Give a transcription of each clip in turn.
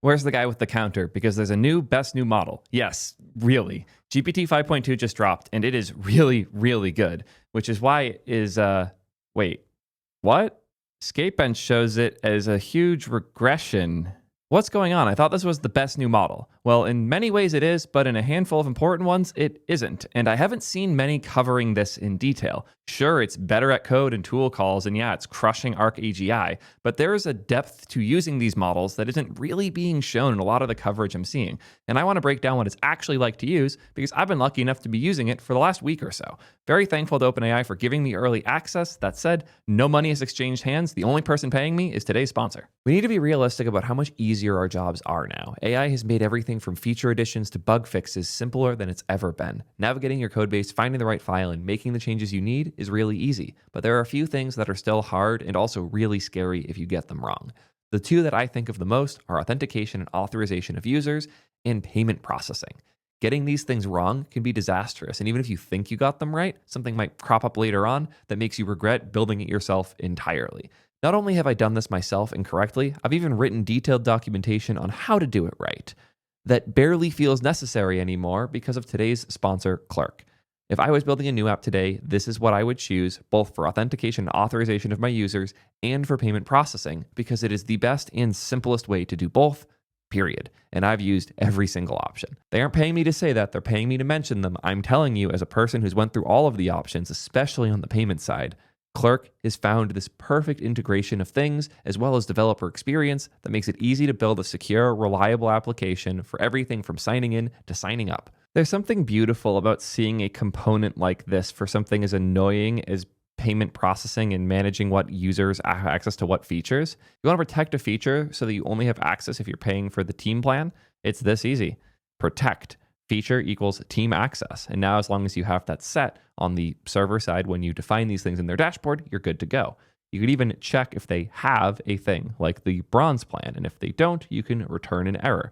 Where's the guy with the counter? Because there's a new best new model. Yes, really. GPT 5.2 just dropped, and it is really, really good, which is why it is, wait, what? Skatebench shows it as a huge regression. What's going on? I thought this was the best new model. Well, in many ways it is, but in a handful of important ones, it isn't. And I haven't seen many covering this in detail. Sure, it's better at code and tool calls, and yeah, it's crushing Arc AGI, but there is a depth to using these models that isn't really being shown in a lot of the coverage I'm seeing. And I want to break down what it's actually like to use because I've been lucky enough to be using it for the last week or so. Very thankful to OpenAI for giving me early access. That said, no money has exchanged hands. The only person paying me is today's sponsor. We need to be realistic about how much easier our jobs are now. AI has made everything from feature additions to bug fixes simpler than it's ever been. Navigating your codebase, finding the right file, and making the changes you need is really easy. But there are a few things that are still hard and also really scary if you get them wrong. The two that I think of the most are authentication and authorization of users and payment processing. Getting these things wrong can be disastrous, and even if you think you got them right, something might crop up later on that makes you regret building it yourself entirely. Not only have I done this myself incorrectly, I've even written detailed documentation on how to do it right that barely feels necessary anymore because of today's sponsor, Clerk. If I was building a new app today, this is what I would choose, both for authentication and authorization of my users and for payment processing, because it is the best and simplest way to do both, period. And I've used every single option. They aren't paying me to say that, they're paying me to mention them. I'm telling you, as a person who's went through all of the options, especially on the payment side, Clerk has found this perfect integration of things as well as developer experience that makes it easy to build a secure, reliable application for everything from signing in to signing up. There's something beautiful about seeing a component like this for something as annoying as payment processing and managing what users have access to what features. You want to protect a feature so that you only have access if you're paying for the team plan. It's this easy. Protect. Feature equals team access. And now as long as you have that set on the server side, when you define these things in their dashboard, you're good to go. You could even check if they have a thing like the bronze plan. And if they don't, you can return an error.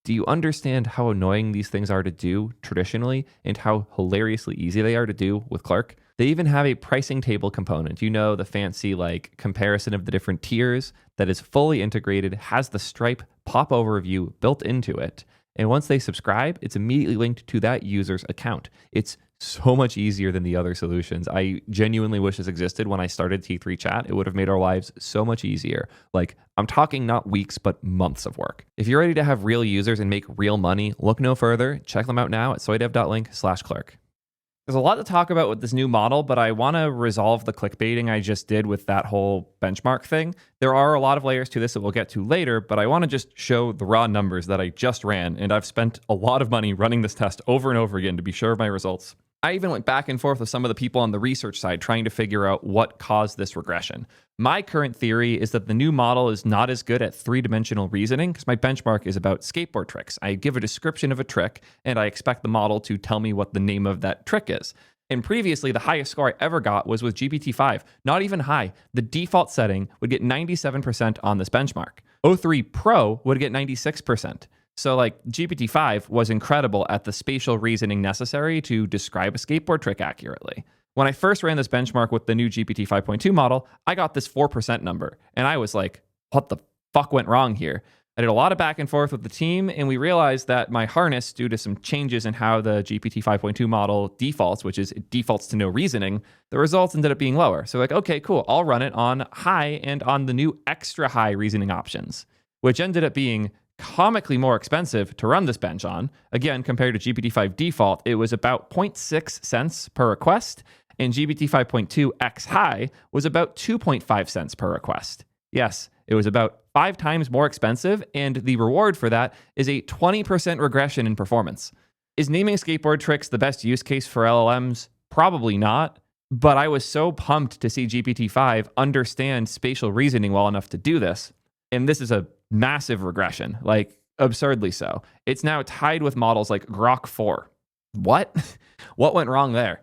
Do you understand how annoying these things are to do traditionally and how hilariously easy they are to do with Clerk? They even have a pricing table component. You know, the fancy like comparison of the different tiers that is fully integrated, has the Stripe pop overview built into it. And once they subscribe, it's immediately linked to that user's account. It's so much easier than the other solutions. I genuinely wish this existed when I started T3 Chat. It would have made our lives so much easier. Like, I'm talking not weeks, but months of work. If you're ready to have real users and make real money, look no further. Check them out now at soydev.link/clerk. There's a lot to talk about with this new model, but I want to resolve the clickbaiting I just did with that whole benchmark thing. There are a lot of layers to this that we'll get to later, but I want to just show the raw numbers that I just ran, and I've spent a lot of money running this test over and over again to be sure of my results. I even went back and forth with some of the people on the research side trying to figure out what caused this regression. My current theory is that the new model is not as good at three-dimensional reasoning because my benchmark is about skateboard tricks. I give a description of a trick, and I expect the model to tell me what the name of that trick is. And previously, the highest score I ever got was with GPT-5. Not even high. The default setting would get 97% on this benchmark. O3 Pro would get 96%. So like GPT-5 was incredible at the spatial reasoning necessary to describe a skateboard trick accurately. When I first ran this benchmark with the new GPT 5.2 model, I got this 4% number. And I was like, what the fuck went wrong here? I did a lot of back and forth with the team, and we realized that my harness, due to some changes in how the GPT 5.2 model defaults, which is it defaults to no reasoning, the results ended up being lower. So like, okay, cool, I'll run it on high and on the new extra high reasoning options, which ended up being comically more expensive to run this bench on. Again, compared to GPT-5 default, it was about 0.6 cents per request, and GPT 5.2 X high was about 2.5 cents per request. Yes, it was about 5 times more expensive, and the reward for that is a 20% regression in performance. Is naming skateboard tricks the best use case for LLMs? Probably not, but I was so pumped to see GPT-5 understand spatial reasoning well enough to do this, and this is a massive regression, like absurdly so. It's now tied with models like Grok 4. What? What went wrong there?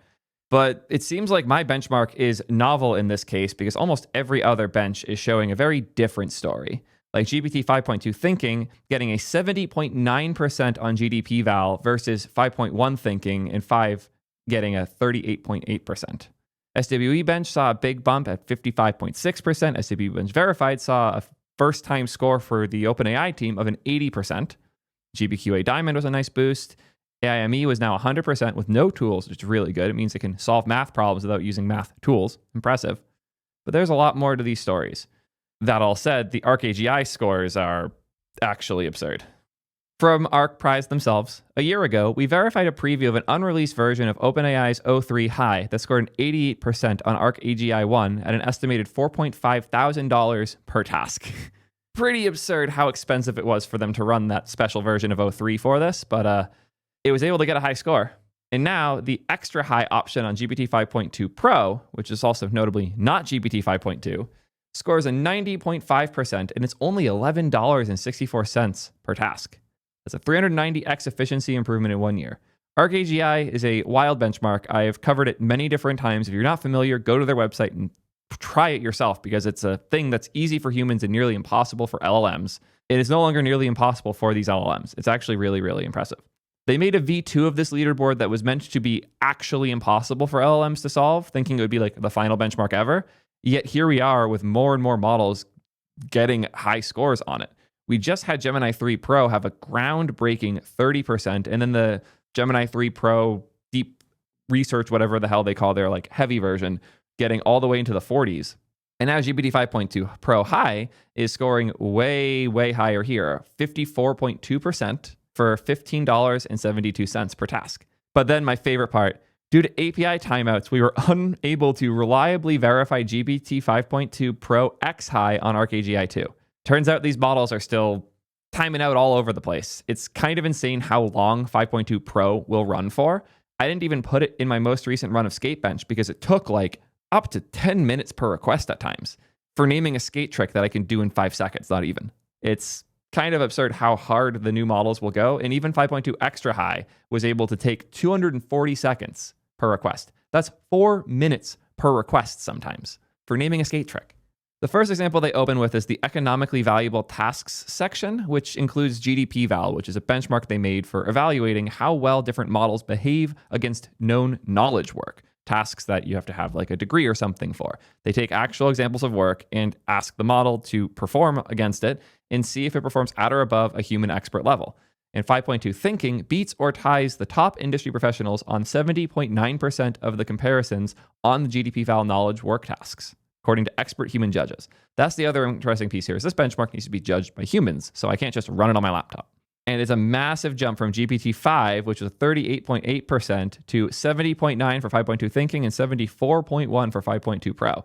But it seems like my benchmark is novel in this case because almost every other bench is showing a very different story. Like GPT 5.2 thinking getting a 70.9% on GDP val versus 5.1 thinking and 5 getting a 38.8%. SWE bench saw a big bump at 55.6%. SWE bench verified saw a first time score for the OpenAI team of an 80%. GBQA Diamond was a nice boost. AIME was now 100% with no tools, which is really good. It means it can solve math problems without using math tools. Impressive. But there's a lot more to these stories. That all said, the ArcAGI scores are actually absurd. From ArcPrize themselves, a year ago, we verified a preview of an unreleased version of OpenAI's o3 High that scored an 88% on ArcAGI 1 at an estimated $4.5 thousand per task. Pretty absurd how expensive it was for them to run that special version of o3 for this, but it was able to get a high score. And now the extra high option on GPT 5.2 Pro, which is also notably not GPT 5.2, scores a 90.5%, and it's only $11.64 per task. That's a 390x efficiency improvement in 1 year. ArcAGI is a wild benchmark. I've covered it many different times. If you're not familiar, go to their website and try it yourself because it's a thing that's easy for humans and nearly impossible for LLMs. It is no longer nearly impossible for these LLMs. It's actually really, really impressive. They made a V2 of this leaderboard that was meant to be actually impossible for LLMs to solve, thinking it would be like the final benchmark ever. Yet here we are with more and more models getting high scores on it. We just had Gemini 3 Pro have a groundbreaking 30%, and then the Gemini 3 Pro deep research, whatever the hell they call their like heavy version, getting all the way into the 40s. And now GPT 5.2 Pro High is scoring way, way higher here, 54.2% for $15.72 per task. But then my favorite part, due to API timeouts, we were unable to reliably verify GPT 5.2 Pro X High on ArcAGI 2. Turns out these models are still timing out all over the place. It's kind of insane how long 5.2 Pro will run for. I didn't even put it in my most recent run of Skatebench because it took like up to 10 minutes per request at times for naming a skate trick that I can do in 5 seconds, not even. It's kind of absurd how hard the new models will go. And even 5.2 Extra High was able to take 240 seconds per request. That's 4 minutes per request sometimes for naming a skate trick. The first example they open with is the economically valuable tasks section, which includes GDP-Val, which is a benchmark they made for evaluating how well different models behave against known knowledge work, tasks that you have to have like a degree or something for. They take actual examples of work and ask the model to perform against it and see if it performs at or above a human expert level. And 5.2 Thinking beats or ties the top industry professionals on 70.9% of the comparisons on the GDP-Val knowledge work tasks, according to expert human judges. That's the other interesting piece here is this benchmark needs to be judged by humans, so I can't just run it on my laptop. And it's a massive jump from GPT-5, which was 38.8%, to 70.9 for 5.2 Thinking and 74.1 for 5.2 Pro.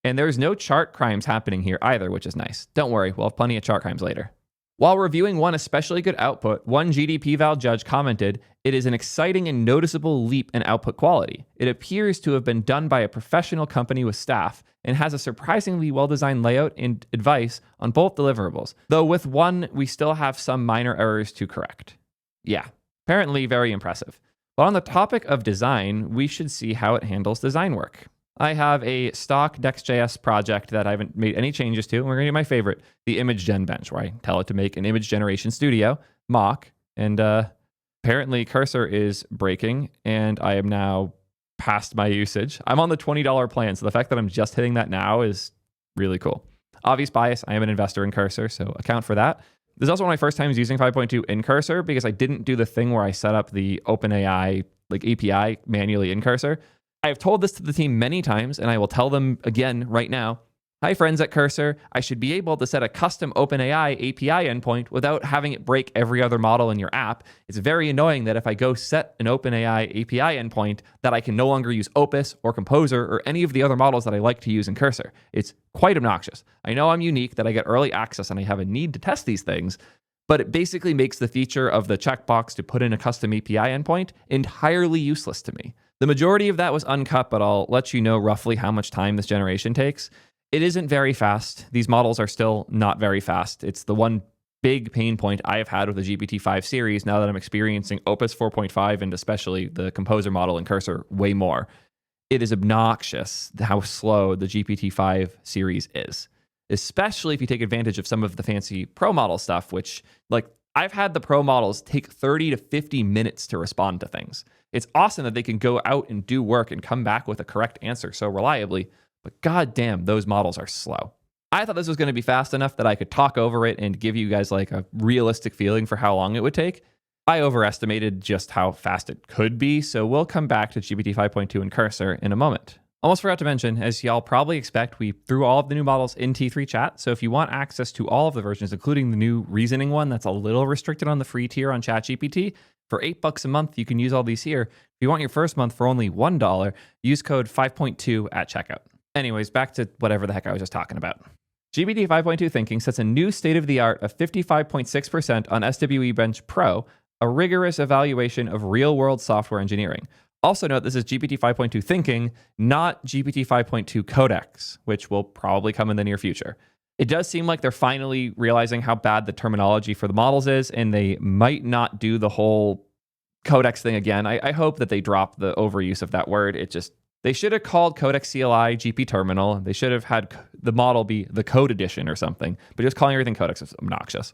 And there's no chart crimes happening here either, which is nice. Don't worry, we'll have plenty of chart crimes later. While reviewing one especially good output, one GDP-Val judge commented, "It is an exciting and noticeable leap in output quality. It appears to have been done by a professional company with staff and has a surprisingly well-designed layout and advice on both deliverables, though with one, we still have some minor errors to correct." Yeah, apparently very impressive. But on the topic of design, we should see how it handles design work. I have a stock Next.js project that I haven't made any changes to, and we're going to do my favorite, the image gen bench, where I tell it to make an image generation studio, mock, and apparently Cursor is breaking, and I am now past my usage. I'm on the $20 plan, so the fact that I'm just hitting that now is really cool. Obvious bias, I am an investor in Cursor, so account for that. This is also one of my first times using 5.2 in Cursor because I didn't do the thing where I set up the OpenAI like API manually in Cursor. I have told this to the team many times, and I will tell them again right now. Hi, friends at Cursor. I should be able to set a custom OpenAI API endpoint without having it break every other model in your app. It's very annoying that if I go set an OpenAI API endpoint, that I can no longer use Opus or Composer or any of the other models that I like to use in Cursor. It's quite obnoxious. I know I'm unique, that I get early access and I have a need to test these things, but it basically makes the feature of the checkbox to put in a custom API endpoint entirely useless to me. The majority of that was uncut, but I'll let you know roughly how much time this generation takes. It isn't very fast. These models are still not very fast. It's the one big pain point I have had with the GPT-5 series now that I'm experiencing Opus 4.5 and especially the Composer model in Cursor way more. It is obnoxious how slow the GPT-5 series is, especially if you take advantage of some of the fancy Pro model stuff, which, like, I've had the Pro models take 30 to 50 minutes to respond to things. It's awesome that they can go out and do work and come back with a correct answer so reliably, but goddamn, those models are slow. I thought this was going to be fast enough that I could talk over it and give you guys like a realistic feeling for how long it would take. I overestimated just how fast it could be, so we'll come back to GPT 5.2 and Cursor in a moment. Almost forgot to mention, as y'all probably expect, we threw all of the new models in T3 chat, so if you want access to all of the versions, including the new reasoning one that's a little restricted on the free tier on ChatGPT, for $8 a month, you can use all these here. If you want your first month for only $1, use code 5.2 at checkout. Anyways, back to whatever the heck I was just talking about. GPT 5.2 thinking sets a new state-of-the-art of 55.6% on Swebench Pro, a rigorous evaluation of real-world software engineering. Also note this is GPT 5.2 thinking, not GPT 5.2 codex, which will probably come in the near future. It does seem like they're finally realizing how bad the terminology for the models is, and they might not do the whole codex thing again. I hope that they drop the overuse of that word. They should have called Codex CLI GP Terminal. They should have had the model be the Code Edition or something, but just calling everything Codex is obnoxious.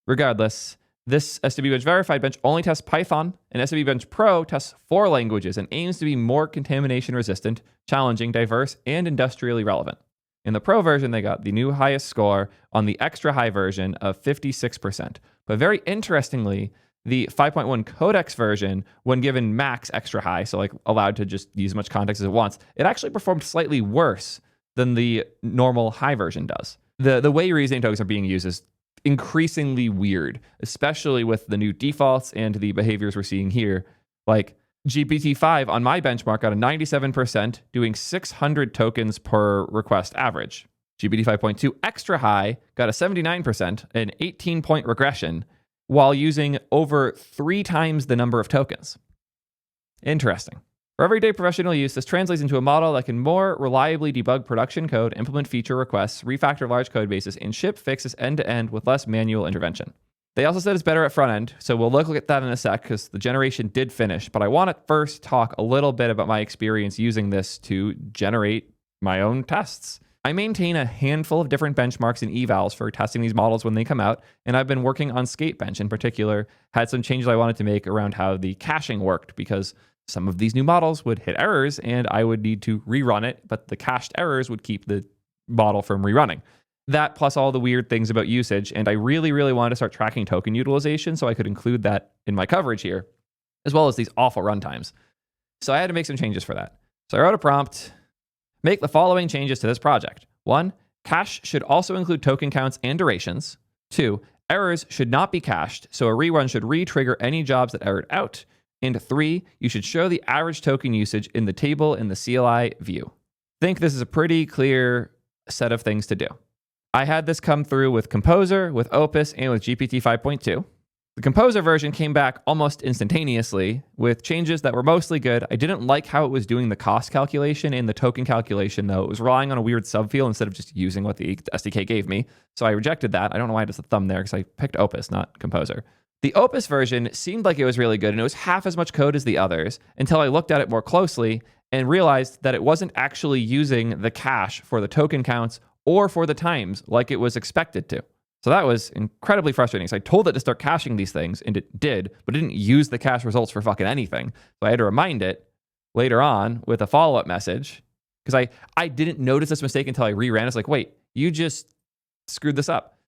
Regardless, this Swebench Verified Bench only tests Python, and Swebench Pro tests 4 languages and aims to be more contamination resistant, challenging, diverse, and industrially relevant. In the Pro version, they got the new highest score on the extra high version of 56%. But very interestingly, the 5.1 Codex version, when given max extra high, so like allowed to just use as much context as it wants, it actually performed slightly worse than the normal high version does. The way reasoning tokens are being used is increasingly weird, especially with the new defaults and the behaviors we're seeing here. Like GPT-5 on my benchmark got a 97%, doing 600 tokens per request average. GPT 5.2 extra high got a 79%, an 18-point regression, while using over 3 times the number of tokens. Interesting. For everyday professional use, this translates into a model that can more reliably debug production code, implement feature requests, refactor large code bases, and ship fixes end-to-end with less manual intervention. They also said it's better at front end, so we'll look at that in a sec because the generation did finish, but I want to first talk a little bit about my experience using this to generate my own tests. I maintain a handful of different benchmarks and evals for testing these models when they come out, and I've been working on Skatebench in particular, had some changes I wanted to make around how the caching worked, because some of these new models would hit errors and I would need to rerun it, but the cached errors would keep the model from rerunning. That plus all the weird things about usage, and I really, really wanted to start tracking token utilization so I could include that in my coverage here, as well as these awful runtimes. So I had to make some changes for that. So I wrote a prompt. Make the following changes to this project. 1. Cache should also include token counts and durations. 2. Errors should not be cached, so a rerun should re-trigger any jobs that errored out. And 3. You should show the average token usage in the table in the CLI view. I think this is a pretty clear set of things to do. I had this come through with Composer, with Opus, and with GPT 5.2. The Composer version came back almost instantaneously with changes that were mostly good. I didn't like how it was doing the cost calculation and the token calculation, though. It was relying on a weird subfield instead of just using what the SDK gave me. So I rejected that. I don't know why I just a thumb there because I picked Opus, not Composer. The Opus version seemed like it was really good, and it was half as much code as the others until I looked at it more closely and realized that it wasn't actually using the cache for the token counts or for the times like it was expected to. So that was incredibly frustrating. So I told it to start caching these things, and it did, but it didn't use the cache results for fucking anything. So I had to remind it later on with a follow-up message, because I didn't notice this mistake until I reran. It's like, wait, you just screwed this up.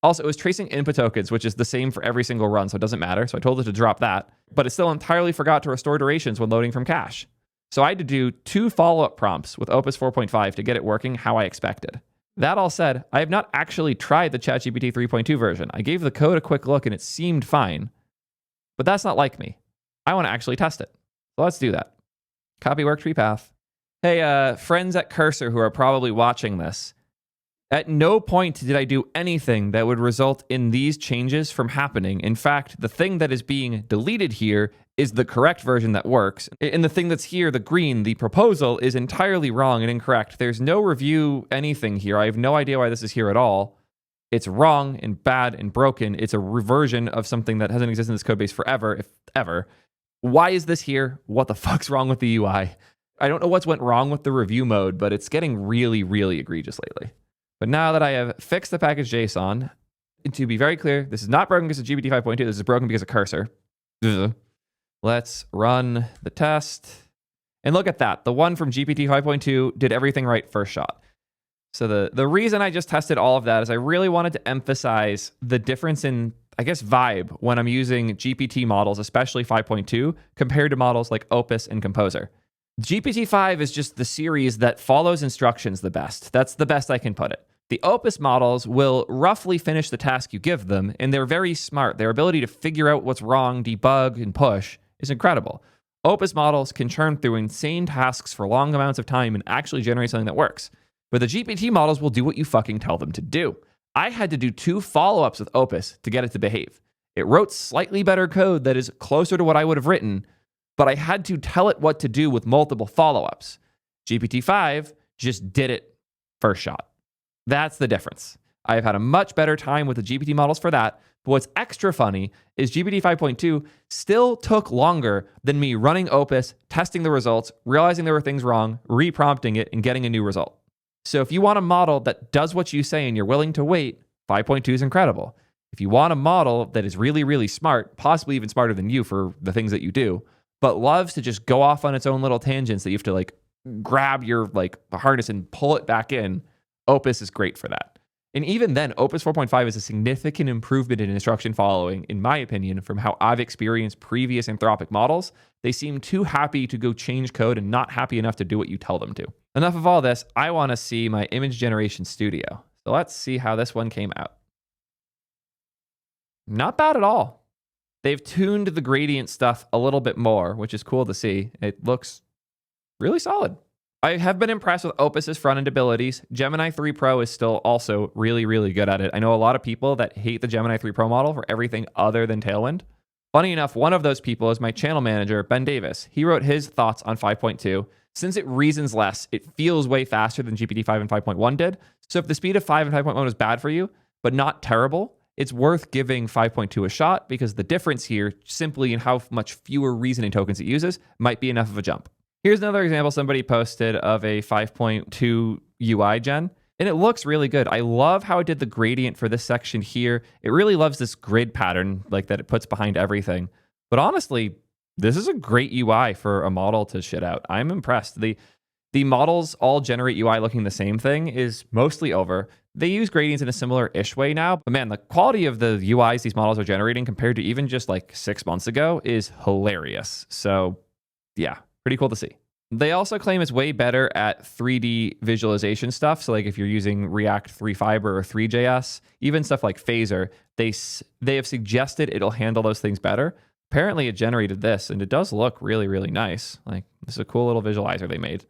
Also, it was tracing input tokens, which is the same for every single run, so it doesn't matter. So I told it to drop that, but it still entirely forgot to restore durations when loading from cache. So I had to do 2 follow-up prompts with Opus 4.5 to get it working how I expected. That all said, I have not actually tried the ChatGPT 3.2 version. I gave the code a quick look and it seemed fine, but that's not like me. I want to actually test it. So let's do that. Copy worktree path. Hey, friends at Cursor who are probably watching this, at no point did I do anything that would result in these changes from happening. In fact, the thing that is being deleted here is the correct version that works. And the thing that's here, the green, the proposal, is entirely wrong and incorrect. There's no review anything here. I have no idea why this is here at all. It's wrong and bad and broken. It's a reversion of something that hasn't existed in this code base forever, if ever. Why is this here? What the fuck's wrong with the UI? I don't know what's went wrong with the review mode, but it's getting really, really egregious lately. But now that I have fixed the package JSON, to be very clear, this is not broken because of GPT 5.2. This is broken because of Cursor. Let's run the test. And look at that. The one from GPT 5.2 did everything right first shot. So the reason I just tested all of that is I really wanted to emphasize the difference in, I guess, vibe when I'm using GPT models, especially 5.2, compared to models like Opus and Composer. GPT-5 is just the series that follows instructions the best. That's the best I can put it. The Opus models will roughly finish the task you give them, and they're very smart. Their ability to figure out what's wrong, debug, and push is incredible. Opus models can churn through insane tasks for long amounts of time and actually generate something that works. But the GPT models will do what you fucking tell them to do. I had to do 2 follow-ups with Opus to get it to behave. It wrote slightly better code that is closer to what I would have written, but I had to tell it what to do with multiple follow-ups. GPT-5 just did it first shot. That's the difference. I've had a much better time with the GPT models for that. But what's extra funny is GPT 5.2 still took longer than me running Opus, testing the results, realizing there were things wrong, reprompting it, and getting a new result. So if you want a model that does what you say and you're willing to wait, 5.2 is incredible. If you want a model that is really, really smart, possibly even smarter than you for the things that you do, but loves to just go off on its own little tangents that you have to like grab your like harness and pull it back in, Opus is great for that. And even then, Opus 4.5 is a significant improvement in instruction following, in my opinion, from how I've experienced previous Anthropic models. They seem too happy to go change code and not happy enough to do what you tell them to. Enough of all this. I want to see my image generation studio. So let's see how this one came out. Not bad at all. They've tuned the gradient stuff a little bit more, which is cool to see. It looks really solid. I have been impressed with Opus's front-end abilities. Gemini 3 Pro is still also really, really good at it. I know a lot of people that hate the Gemini 3 Pro model for everything other than Tailwind. Funny enough, one of those people is my channel manager, Ben Davis. He wrote his thoughts on 5.2. Since it reasons less, it feels way faster than GPT-5 and 5.1 did. So if the speed of 5 and 5.1 is bad for you, but not terrible, it's worth giving 5.2 a shot because the difference here, simply in how much fewer reasoning tokens it uses, might be enough of a jump. Here's another example somebody posted of a 5.2 UI gen, and it looks really good. I love how it did the gradient for this section here. It really loves this grid pattern like that it puts behind everything. But honestly, this is a great UI for a model to shit out. I'm impressed. The models all generate UI looking the same thing is mostly over. They use gradients in a similar-ish way now, but man, the quality of the UIs these models are generating compared to even just like 6 months ago is hilarious. So yeah, pretty cool to see. They also claim it's way better at 3D visualization stuff. So like if you're using React 3 Fiber or 3JS, even stuff like Phaser, they have suggested it'll handle those things better. Apparently it generated this, and it does look really, really nice. Like this is a cool little visualizer they made.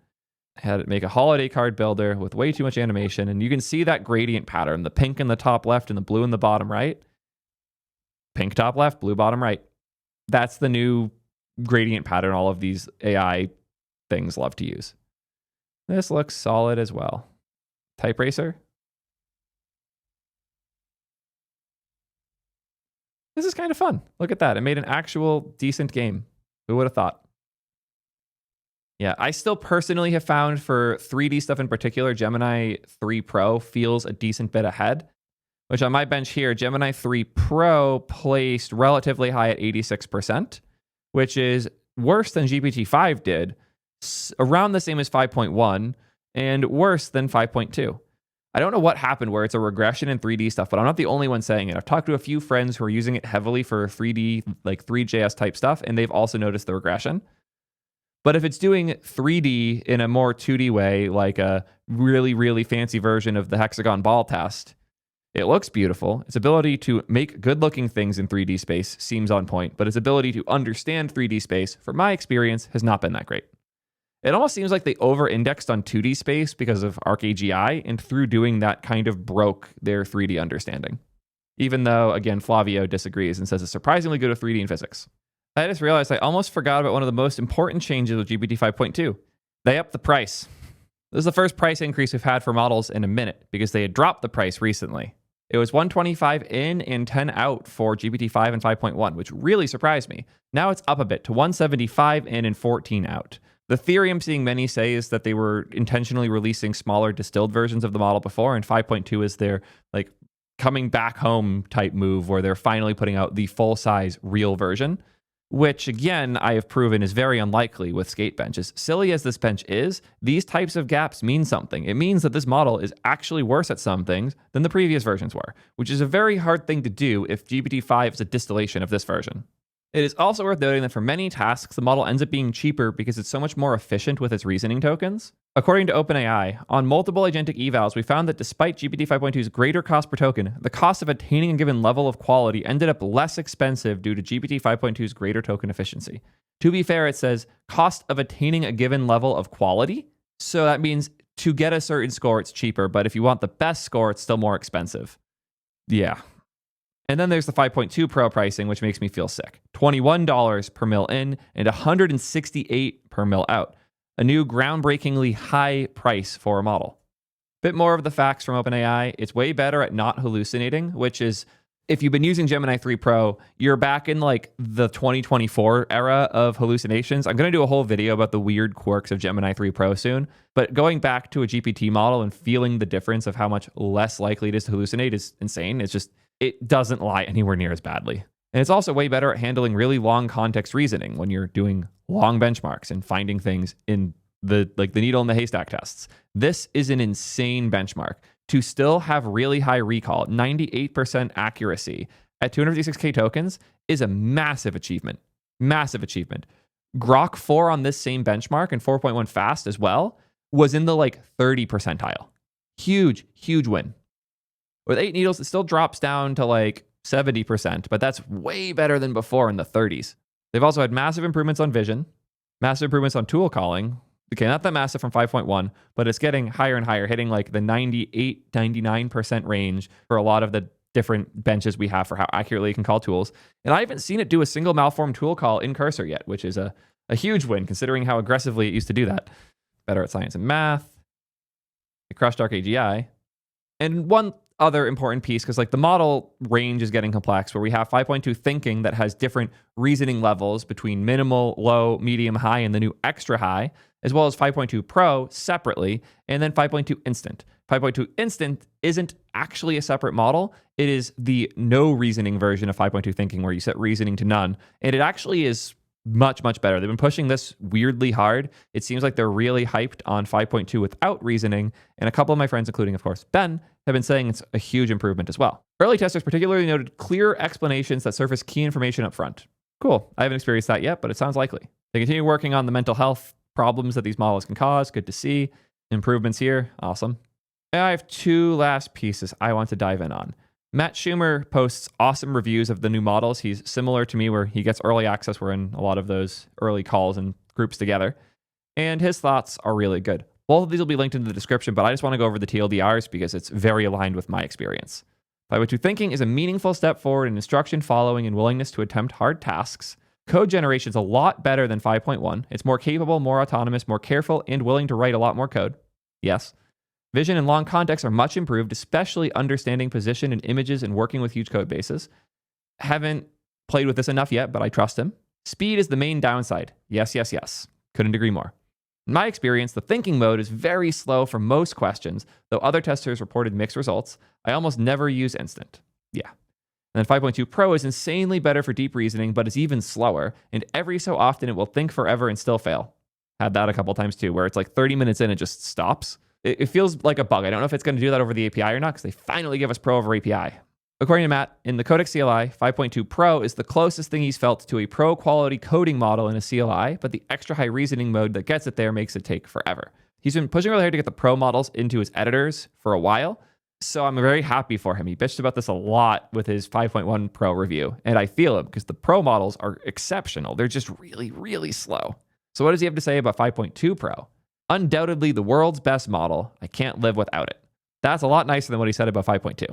Had it make a holiday card builder with way too much animation, and you can see that gradient pattern, the pink in the top left and the blue in the bottom right. Pink top left, blue bottom right. That's the new gradient pattern all of these AI things love to use. This looks solid as well. Type Racer. This is kind of fun. Look at that. It made an actual decent game. Who would have thought? Yeah, I still personally have found for 3D stuff in particular, Gemini 3 Pro feels a decent bit ahead, which on my bench here, Gemini 3 Pro placed relatively high at 86%, which is worse than GPT-5 did, around the same as 5.1, and worse than 5.2. I don't know what happened where it's a regression in 3D stuff, but I'm not the only one saying it. I've talked to a few friends who are using it heavily for 3D, like 3JS type stuff, and they've also noticed the regression. But if it's doing 3D in a more 2D way, like a really, really fancy version of the hexagon ball test, it looks beautiful. Its ability to make good-looking things in 3D space seems on point, but its ability to understand 3D space, from my experience, has not been that great. It almost seems like they over-indexed on 2D space because of ArcAGI, and through doing that kind of broke their 3D understanding. Even though, again, Flavio disagrees and says it's surprisingly good with 3D in physics. I just realized I almost forgot about one of the most important changes with GPT 5.2. They upped the price. This is the first price increase we've had for models in a minute because they had dropped the price recently. It was $125 in and $10 out for GPT-5 and 5.1, which really surprised me. Now it's up a bit to $175 in and $14 out. The theory I'm seeing many say is that they were intentionally releasing smaller distilled versions of the model before, and 5.2 is their like coming back home type move where they're finally putting out the full-size real version. which again, I have proven is very unlikely with Skatebench. As silly as this bench is, these types of gaps mean something. It means that this model is actually worse at some things than the previous versions were, which is a very hard thing to do if GPT-5 is a distillation of this version. It is also worth noting that for many tasks, the model ends up being cheaper because it's so much more efficient with its reasoning tokens. According to OpenAI, on multiple agentic evals, we found that despite GPT 5.2's greater cost per token, the cost of attaining a given level of quality ended up less expensive due to GPT 5.2's greater token efficiency. To be fair, it says cost of attaining a given level of quality. So that means to get a certain score, it's cheaper, but if you want the best score, it's still more expensive. Yeah. And then there's the 5.2 Pro pricing, which makes me feel sick. $21 per mil in and $168 per mil out. A new groundbreakingly high price for a model. Bit more of the facts from OpenAI. It's way better at not hallucinating, which is, if you've been using Gemini 3 Pro, you're back in like the 2024 era of hallucinations. I'm going to do a whole video about the weird quirks of Gemini 3 Pro soon. But going back to a GPT model and feeling the difference of how much less likely it is to hallucinate is insane. It's just, it doesn't lie anywhere near as badly. And it's also way better at handling really long context reasoning when you're doing long benchmarks and finding things in the needle in the haystack tests. This is an insane benchmark. To still have really high recall, 98% accuracy at 256K tokens is a massive achievement. Massive achievement. Grok 4 on this same benchmark and 4.1 fast as well was in the 30 percentile. Huge, huge win. With 8 needles, it still drops down to 70%, but that's way better than before in the 30s. They've also had massive improvements on vision, massive improvements on tool calling. Okay, not that massive from 5.1, but it's getting higher and higher, hitting the 98, 99% range for a lot of the different benches we have for how accurately it can call tools. And I haven't seen it do a single malformed tool call in Cursor yet, which is a huge win considering how aggressively it used to do that. Better at science and math. It crushed Dark AGI. And one other important piece, because the model range is getting complex, where we have 5.2 thinking that has different reasoning levels between minimal, low, medium, high, and the new extra high, as well as 5.2 Pro separately, and then 5.2 Instant. 5.2 Instant isn't actually a separate model. It is the no reasoning version of 5.2 thinking, where you set reasoning to none, and it actually is much, much better. They've been pushing this weirdly hard. It seems like they're really hyped on 5.2 without reasoning, and a couple of my friends, including, of course, Ben, have been saying it's a huge improvement as well. Early testers particularly noted clear explanations that surface key information up front. Cool. I haven't experienced that yet, but it sounds likely. They continue working on the mental health problems that these models can cause. Good to see. Improvements here. Awesome. And I have 2 last pieces I want to dive in on. Matt Schumer posts awesome reviews of the new models. He's similar to me, where he gets early access. We're in a lot of those early calls and groups together. And his thoughts are really good. Both of these will be linked in the description, but I just want to go over the TLDRs because it's very aligned with my experience. 5.2 thinking is a meaningful step forward in instruction following and willingness to attempt hard tasks. Code generation is a lot better than 5.1. It's more capable, more autonomous, more careful, and willing to write a lot more code. Yes. Vision and long context are much improved, especially understanding position and images and working with huge code bases. Haven't played with this enough yet, but I trust him. Speed is the main downside. Yes, yes, yes. Couldn't agree more. In my experience, the thinking mode is very slow for most questions, though other testers reported mixed results. I almost never use instant. Yeah. And then 5.2 Pro is insanely better for deep reasoning, but is even slower, and every so often it will think forever and still fail. Had that a couple times too, where it's 30 minutes in, it just stops. It feels like a bug. I don't know if it's going to do that over the API or not, because they finally give us Pro over API. According to Matt, in the Codex CLI, 5.2 Pro is the closest thing he's felt to a pro quality coding model in a CLI, but the extra high reasoning mode that gets it there makes it take forever. He's been pushing really hard to get the Pro models into his editors for a while, so I'm very happy for him. He bitched about this a lot with his 5.1 Pro review, and I feel him because the Pro models are exceptional. They're just really, really slow. So what does he have to say about 5.2 Pro? Undoubtedly the world's best model. I can't live without it. That's a lot nicer than what he said about 5.2.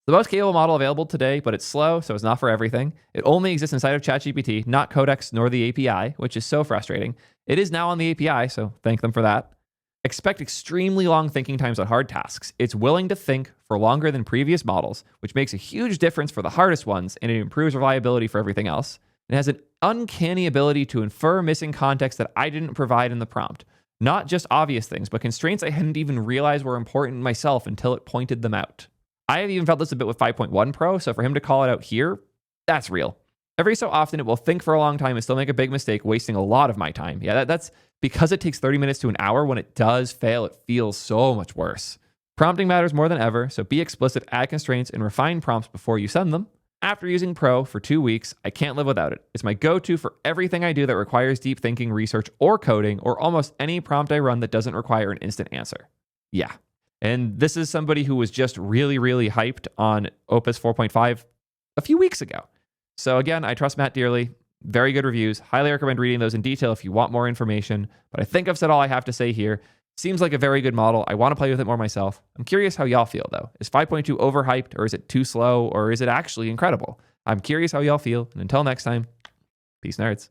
The most capable model available today, but it's slow, so it's not for everything. It only exists inside of ChatGPT, not Codex nor the API, which is so frustrating. It is now on the API, so thank them for that. Expect extremely long thinking times on hard tasks. It's willing to think for longer than previous models, which makes a huge difference for the hardest ones, and it improves reliability for everything else. It has an uncanny ability to infer missing context that I didn't provide in the prompt. Not just obvious things, but constraints I hadn't even realized were important myself until it pointed them out. I have even felt this a bit with 5.1 Pro, so for him to call it out here, that's real. Every so often, it will think for a long time and still make a big mistake, wasting a lot of my time. Yeah, that's because it takes 30 minutes to an hour. When it does fail, it feels so much worse. Prompting matters more than ever, so be explicit, add constraints, and refine prompts before you send them. After using Pro for 2 weeks, I can't live without it. It's my go-to for everything I do that requires deep thinking, research, or coding, or almost any prompt I run that doesn't require an instant answer. Yeah. And this is somebody who was just really, really hyped on Opus 4.5 a few weeks ago. So again, I trust Matt dearly. Very good reviews. Highly recommend reading those in detail if you want more information. But I think I've said all I have to say here. Seems like a very good model. I want to play with it more myself. I'm curious how y'all feel, though. Is 5.2 overhyped, or is it too slow, or is it actually incredible? I'm curious how y'all feel. And until next time, peace, nerds.